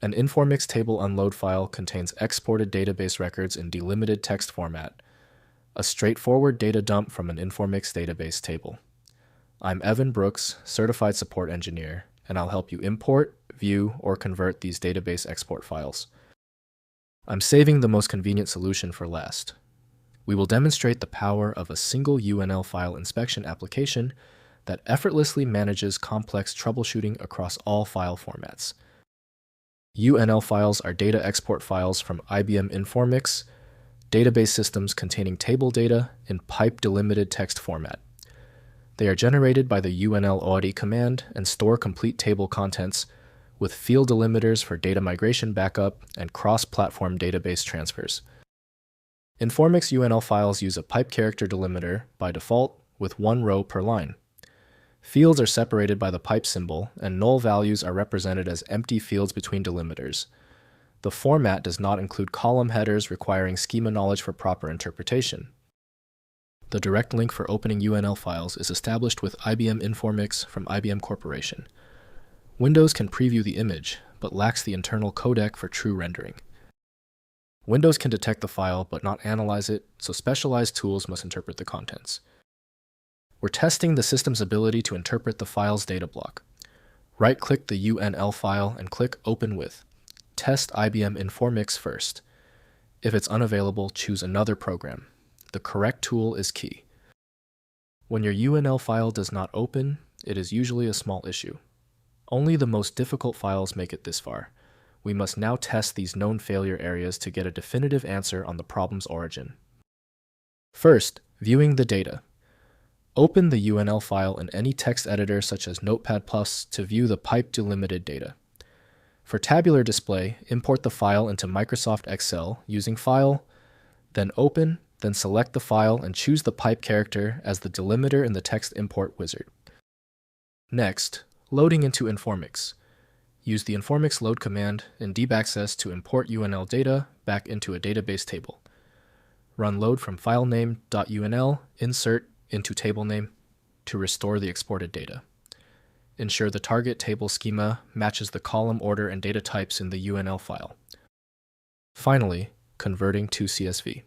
An Informix table unload file contains exported database records in delimited text format, a straightforward data dump from an Informix database table. I'm Evan Brooks, Certified Support Engineer, and I'll help you import, view, or convert these database export files. I'm saving the most convenient solution for last. We will demonstrate the power of a single UNL file inspection application that effortlessly manages complex troubleshooting across all file formats. UNL files are data export files from IBM Informix, database systems containing table data in pipe-delimited text format. They are generated by the UNL audi command and store complete table contents with field delimiters for data migration backup and cross-platform database transfers. Informix UNL files use a pipe character delimiter by default with one row per line. Fields are separated by the pipe symbol, and null values are represented as empty fields between delimiters. The format does not include column headers requiring schema knowledge for proper interpretation. The direct link for opening UNL files is established with IBM Informix from IBM Corporation. Windows can preview the image, but lacks the internal codec for true rendering. Windows can detect the file but not analyze it, so specialized tools must interpret the contents. We're testing the system's ability to interpret the file's data block. Right-click the UNL file and click Open With. Test IBM Informix first. If it's unavailable, choose another program. The correct tool is key. When your UNL file does not open, it is usually a small issue. Only the most difficult files make it this far. We must now test these known failure areas to get a definitive answer on the problem's origin. First, viewing the data. Open the UNL file in any text editor such as Notepad+ to view the pipe-delimited data. For tabular display, import the file into Microsoft Excel using File, then Open, then select the file and choose the pipe character as the delimiter in the text import wizard. Next, loading into Informix. Use the Informix load command in debaccess to import UNL data back into a database table. Run load from filename.unl, insert into table name to restore the exported data. Ensure the target table schema matches the column order and data types in the UNL file. Finally, converting to CSV.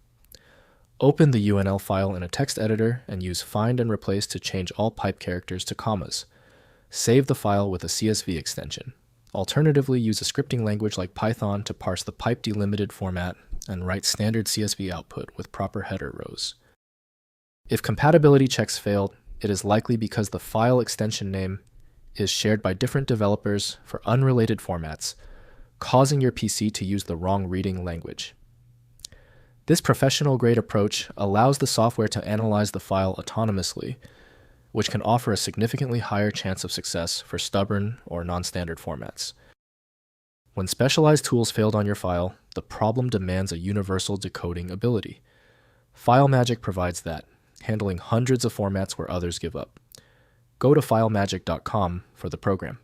Open the UNL file in a text editor and use find and replace to change all pipe characters to commas. Save the file with a CSV extension. Alternatively, use a scripting language like Python to parse the pipe delimited format and write standard CSV output with proper header rows. If compatibility checks failed, it is likely because the file extension name is shared by different developers for unrelated formats, causing your PC to use the wrong reading language. This professional-grade approach allows the software to analyze the file autonomously, which can offer a significantly higher chance of success for stubborn or non-standard formats. When specialized tools failed on your file, the problem demands a universal decoding ability. FileMagick provides that, handling hundreds of formats where others give up. Go to filemagick.com for the program.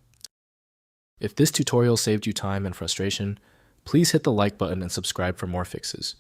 If this tutorial saved you time and frustration, please hit the like button and subscribe for more fixes.